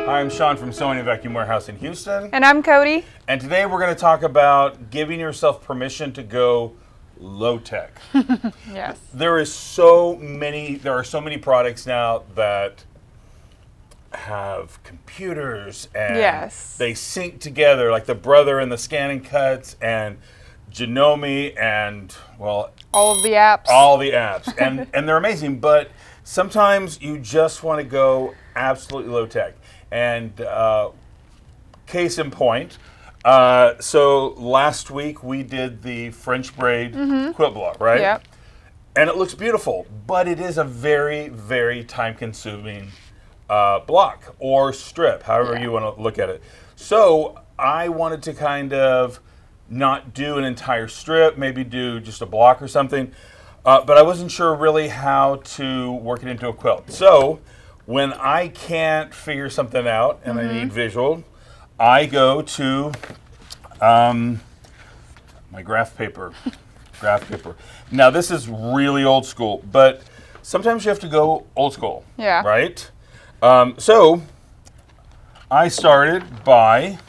Hi, I'm Sean from Sewing and Vacuum Warehouse in Houston. And I'm Cody. And today we're going to talk about giving yourself permission to go low tech. Yes. There are so many products now that have computers and Yes. they sync together, like the Brother and the Scanning Cuts and Janome and, well, All of the apps. all the apps. And they're amazing, but sometimes you just want to go absolutely low tech. And case in point, so last week we did the French braid quilt block, right? Yep. And it looks beautiful, but it is a very, very time-consuming block or strip, however you want to look at it. So I wanted to kind of not do an entire strip, maybe do just a block or something, but I wasn't sure really how to work it into a quilt. So when I can't figure something out and I need visual, I go to my graph paper. Now this is really old school, but sometimes you have to go old school. Yeah. Right? So I started by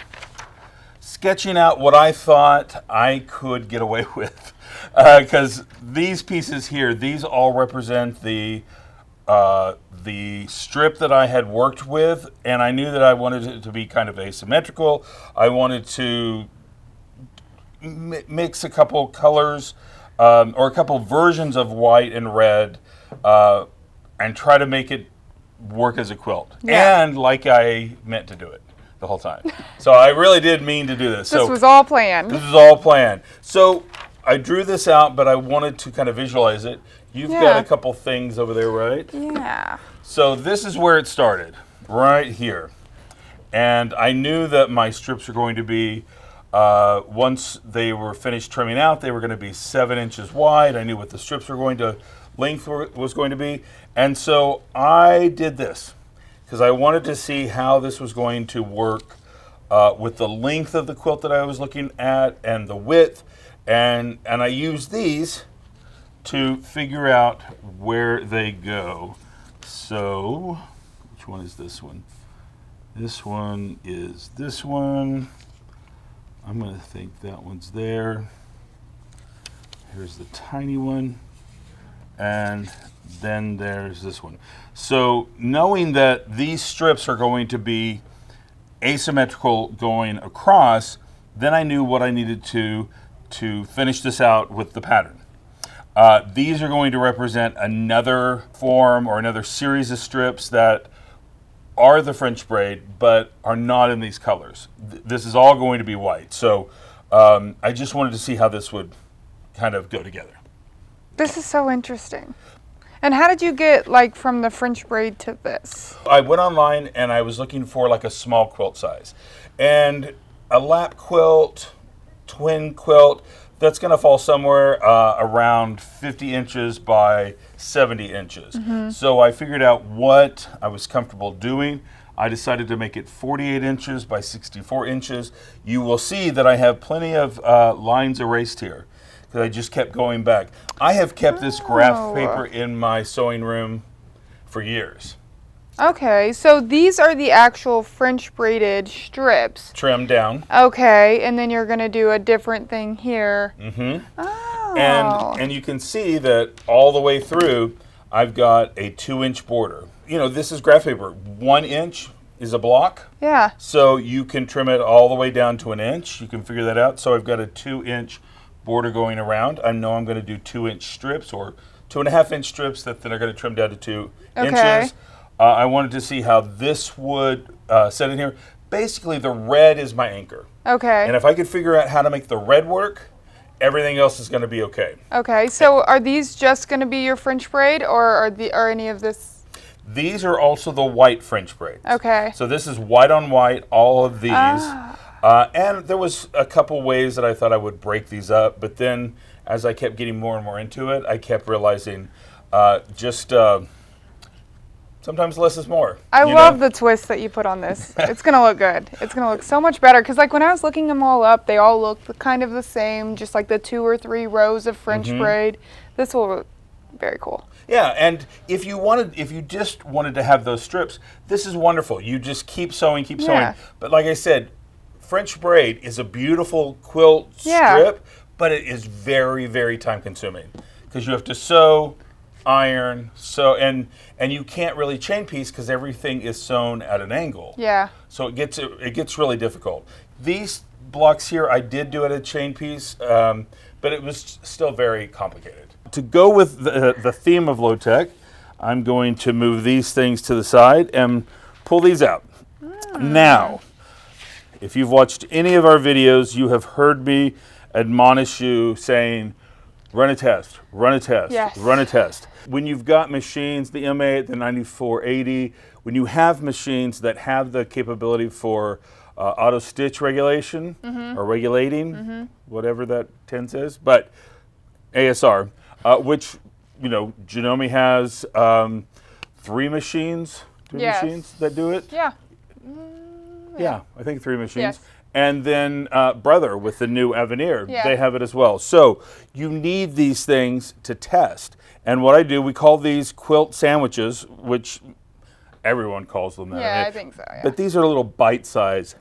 sketching out what I thought I could get away with. Because these pieces here, these all represent the strip that I had worked with, and I knew that I wanted it to be kind of asymmetrical. I wanted to mix a couple colors or a couple versions of white and red and try to make it work as a quilt. Yeah. And like I meant to do it the whole time. So I really did mean to do this. This was all planned. This was all planned. So I drew this out, but I wanted to kind of visualize it. You've got a couple things over there, right? Yeah. So this is where it started, right here. And I knew that my strips were going to be, once they were finished trimming out, they were going to be 7 inches wide. I knew what the strips were going to, length was going to be. And so I did this because I wanted to see how this was going to work with the length of the quilt that I was looking at and the width. And I used these to figure out where they go. So, which one is this one? This one is this one. I'm going to think that one's there. Here's the tiny one. And then there's this one. So, knowing that these strips are going to be asymmetrical going across, then I knew what I needed to finish this out with the pattern. These are going to represent another form or another series of strips that are the French braid, but are not in these colors. This is all going to be white. So I just wanted to see how this would kind of go together. This is so interesting. And how did you get like from the French braid to this? I went online and I was looking for like a small quilt size. And a lap quilt, twin quilt, that's going to fall somewhere around 50 inches by 70 inches. So I figured out what I was comfortable doing. I decided to make it 48 inches by 64 inches. You will see that I have plenty of lines erased here because I just kept going back. I have kept this graph paper in my sewing room for years. Okay, so these are the actual French braided strips. Trimmed down. Okay, and then you're going to do a different thing here. Oh. And you can see that all the way through, I've got a 2-inch border. You know, this is graph paper. 1 inch is a block. Yeah. So you can trim it all the way down to 1 inch. You can figure that out. So I've got a 2-inch border going around. I know I'm going to do 2-inch strips or 2.5-inch strips that then are going to trim down to 2 inches. I wanted to see how this would set in here. Basically, the red is my anchor. Okay. And if I could figure out how to make the red work, everything else is going to be okay. Okay, so are these just going to be your French braid, or are any of this? These are also the white French braids. Okay. So this is white on white, all of these. And there was a couple ways that I thought I would break these up, but then as I kept getting more and more into it, I kept realizing sometimes less is more. I love the twist that you put on this. It's going to look good. It's going to look so much better. Because like when I was looking them all up, they all look kind of the same, just like the 2 or 3 rows of French braid. This will very cool. Yeah, and if you just wanted to have those strips, this is wonderful. You just keep sewing, keep sewing. Yeah. But like I said, French braid is a beautiful quilt Yeah. strip, but it is very, very time consuming because you have to sew, iron, sew, and you can't really chain piece because everything is sewn at an angle. Yeah. So it gets really difficult. These blocks here, I did do at a chain piece, but it was still very complicated. To go with the theme of low tech, I'm going to move these things to the side and pull these out. Now, if you've watched any of our videos, you have heard me admonish you saying, run a test, run a test, Yes. run a test. When you've got machines, the M8, the 9480, when you have machines that have the capability for auto stitch regulation or regulating, whatever that 10 says, but ASR, which, you know, Janome has 3 machines, Yes. machines that do it. Yeah. Yeah, I think 3 machines. Yes. And then Brother with the new Avenir, Yeah. they have it as well. So you need these things to test. And what I do, we call these quilt sandwiches, which everyone calls them that. Yeah, right? I think so. Yeah. But these are little bite-sized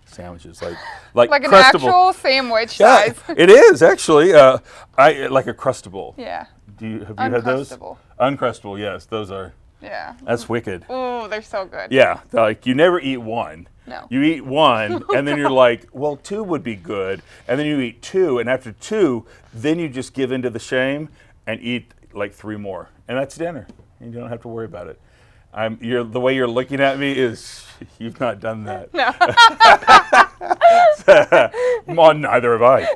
sandwiches, like Like an Crustable. actual sandwich Yeah, size. it is actually. I like a Crustable. Yeah. Have you had those? Uncrustable. Uncrustable, yes, those are. Yeah. That's wicked. Oh, they're so good. Yeah, like you never eat one. No. You eat one, and then you're like, well, 2 would be good. And then you eat 2, and after 2, then you just give into the shame and eat like 3 more. And that's dinner. You don't have to worry about it. The way you're looking at me is, you've not done that. No. Well, neither have I.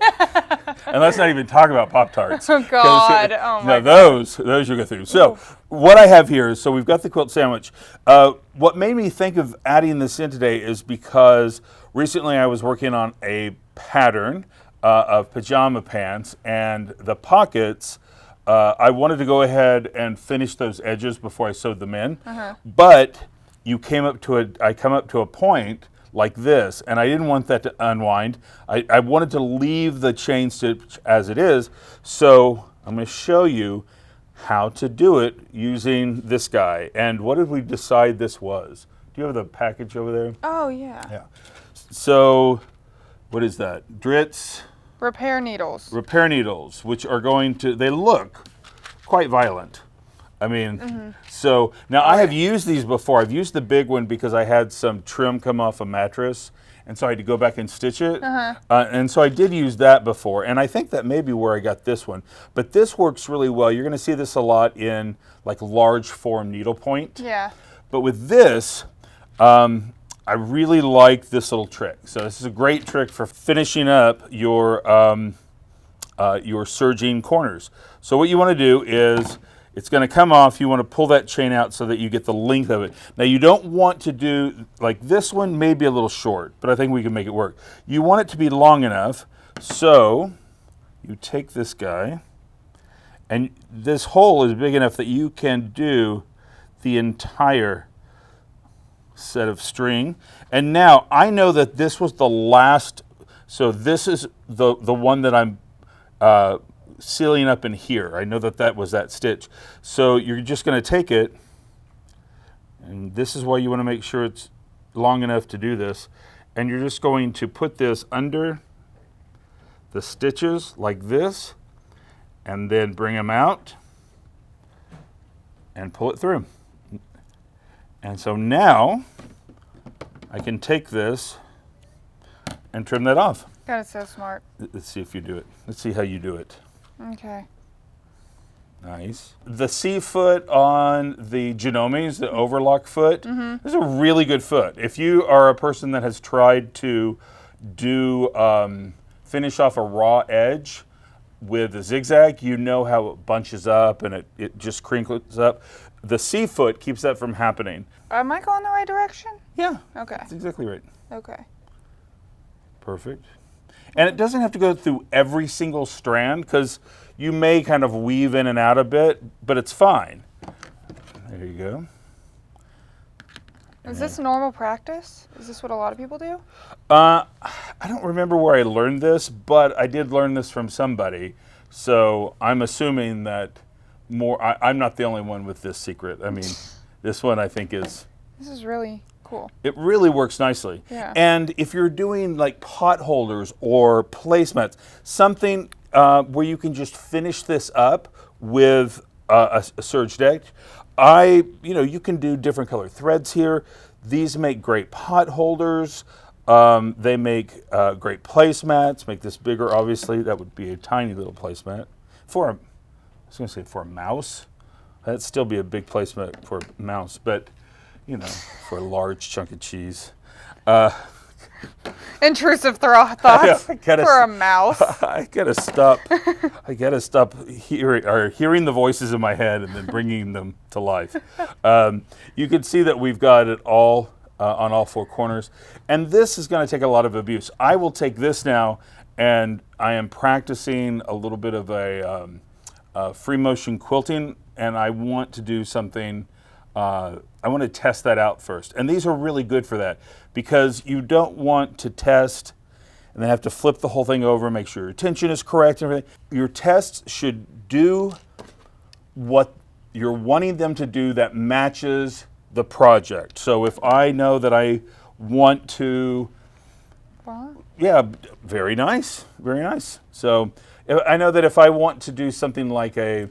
And let's not even talk about Pop-Tarts. Oh, God. Oh, my No, those you'll go through. So what I have here is, so we've got the quilt sandwich. What made me think of adding this in today is because recently I was working on a pattern of pajama pants, and the pockets, I wanted to go ahead and finish those edges before I sewed them in. But I come up to a point like this, and I didn't want that to unwind. I wanted to leave the chain stitch as it is, so I'm going to show you how to do it using this guy. And what did we decide this was? Do you have the package over there? Oh, yeah. Yeah. So, what is that? Dritz Repair needles. repair needles, which are they look quite violent. I mean, so now I have used these before. I've used the big one because I had some trim come off a mattress, and so I had to go back and stitch it. And so I did use that before, and I think that may be where I got this one. But this works really well. You're going to see this a lot in like large form needlepoint. Yeah. But with this, I really like this little trick. So this is a great trick for finishing up your serging corners. So what you want to do is, it's going to come off. You want to pull that chain out so that you get the length of it. Now you don't want to do, like this one may be a little short, but I think we can make it work. You want it to be long enough, so you take this guy, and this hole is big enough that you can do the entire set of string. And now I know that this was the last, so this is the one that I'm sealing up in here. I know that was that stitch. So you're just going to take it, and this is why you want to make sure it's long enough to do this, and you're just going to put this under the stitches like this, and then bring them out and pull it through. And so now I can take this and trim that off. That is so smart. Let's see if you do it. Let's see how you do it. Okay. Nice. The C foot on the Janomes, the overlock foot, is a really good foot. If you are a person that has tried to do finish off a raw edge with a zigzag, you know how it bunches up and it just crinkles up. The C foot keeps that from happening. Am I going the right direction? Yeah, Okay. that's exactly right. Okay. Perfect. And it doesn't have to go through every single strand, because you may kind of weave in and out a bit, but it's fine. There you go. Is this normal practice? Is this what a lot of people do? I don't remember where I learned this, but I did learn this from somebody. So I'm assuming that more. I'm not the only one with this secret. I mean, this one I think is. This is really cool. It really works nicely. Yeah. And if you're doing like pot holders or placemats, something where you can just finish this up with a serge deck, you can do different color threads here. These make great pot holders. They make great placemats. Make this bigger, obviously. That would be a tiny little placemat. I was going to say for a mouse. That'd still be a big placemat for a mouse, but for a large chunk of cheese. Intrusive thoughts for a mouse. I gotta stop hearing the voices in my head and then bringing them to life. You can see that we've got it all on all four corners, and this is going to take a lot of abuse. I will take this now, and I am practicing a little bit of a free motion quilting, and I want to do something. I want to test that out first. And these are really good for that because you don't want to test and then have to flip the whole thing over and make sure your tension is correct and everything. Your tests should do what you're wanting them to do that matches the project. So if I know that I want to, yeah, very nice, very nice. So I know that if I want to do something like a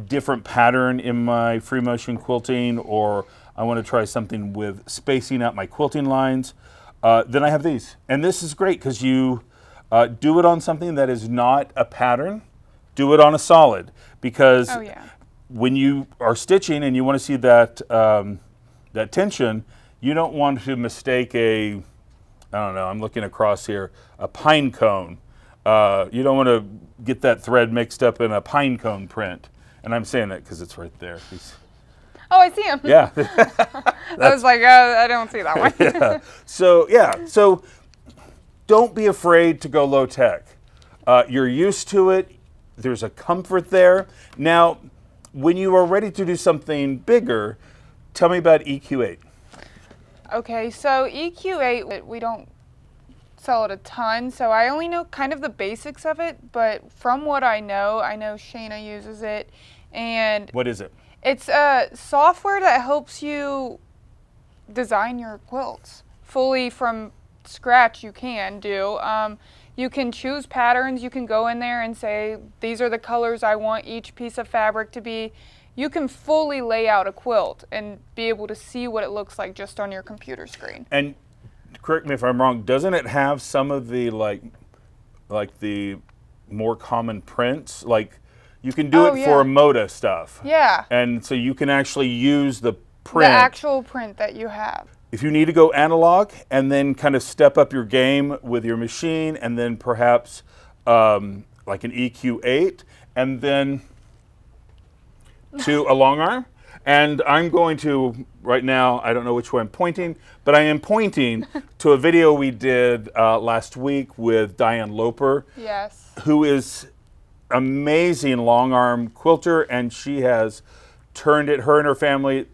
different pattern in my free motion quilting, or I want to try something with spacing out my quilting lines, then I have these. And this is great because you do it on something that is not a pattern, do it on a solid, because when you are stitching and you want to see that, that tension, you don't want to mistake I don't know, I'm looking across here, a pine cone. You don't want to get that thread mixed up in a pine cone print. And I'm saying that because it's right there. Oh, I see him. Yeah. I was like, I don't see that one. So don't be afraid to go low tech. You're used to it. There's a comfort there. Now, when you are ready to do something bigger, tell me about EQ8. Okay, so EQ8, we don't sell it a ton, so I only know kind of the basics of it, but from what I know Shayna uses it. And what is it? It's a software that helps you design your quilts fully from scratch. You can do. You can choose patterns. You can go in there and say, these are the colors I want each piece of fabric to be. You can fully lay out a quilt and be able to see what it looks like just on your computer screen. And correct me if I'm wrong, doesn't it have some of the like the more common prints? Like you can do it for Moda stuff. Yeah. And so you can actually use the print. The actual print that you have. If you need to go analog and then kind of step up your game with your machine and then perhaps like an EQ8 and then to a long arm. And I'm going to, right now, I don't know which way I'm pointing, but I am pointing to a video we did last week with Diane Loper. Yes. Who is amazing long arm quilter, and she has turned it, her and her family,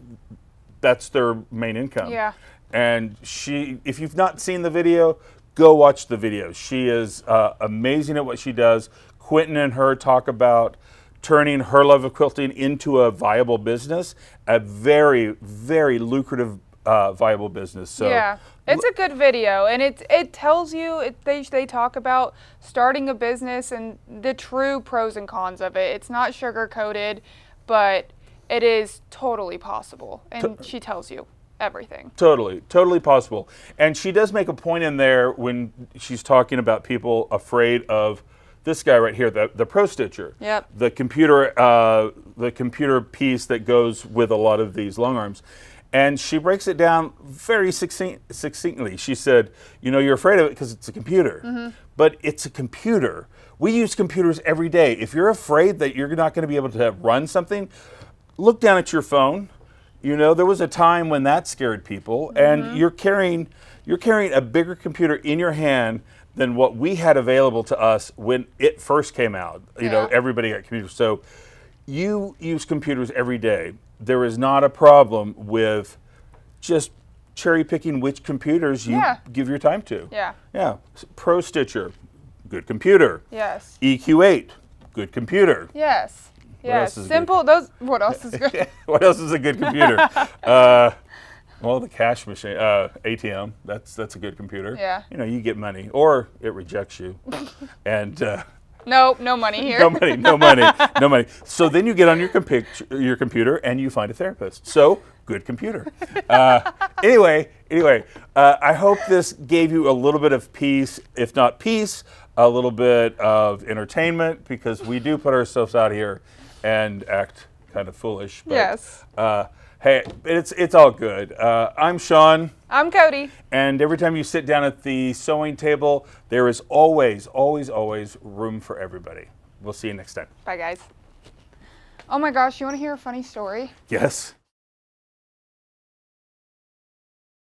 that's their main income. Yeah. And if you've not seen the video, go watch the video. She is amazing at what she does. Quentin and her talk about turning her love of quilting into a viable business, a very, very lucrative viable business. So yeah, it's a good video, and it tells you, they talk about starting a business and the true pros and cons of it. It's not sugar-coated, but it is totally possible, and she tells you everything. Totally possible. And she does make a point in there when she's talking about people afraid of this guy right here, the Pro Stitcher. Yep. The computer piece that goes with a lot of these long arms. And she breaks it down very succinctly. She said, you're afraid of it because it's a computer. But it's a computer. We use computers every day. If you're afraid that you're not going to be able to run something, look down at your phone. There was a time when that scared people, and you're carrying a bigger computer in your hand than what we had available to us when it first came out. Everybody got computers. So you use computers every day. There is not a problem with just cherry picking which computers you give your time to. Yeah. Pro Stitcher, good computer. Yes. EQ8, good computer. Yes. Yeah, else is simple. Those. What else is good? What else is a good computer? Well, the cash machine, ATM. That's a good computer. Yeah. You know, you get money, or it rejects you, and Nope, no money here. no money, no money, no money. So then you get on your computer and you find a therapist. So good computer. Anyway, I hope this gave you a little bit of peace, if not peace, a little bit of entertainment, because we do put ourselves out here and act kind of foolish. But, Yes. Hey, it's all good. I'm Sean. I'm Cody. And every time you sit down at the sewing table, there is always, always, always room for everybody. We'll see you next time. Bye, guys. Oh my gosh, you want to hear a funny story? Yes.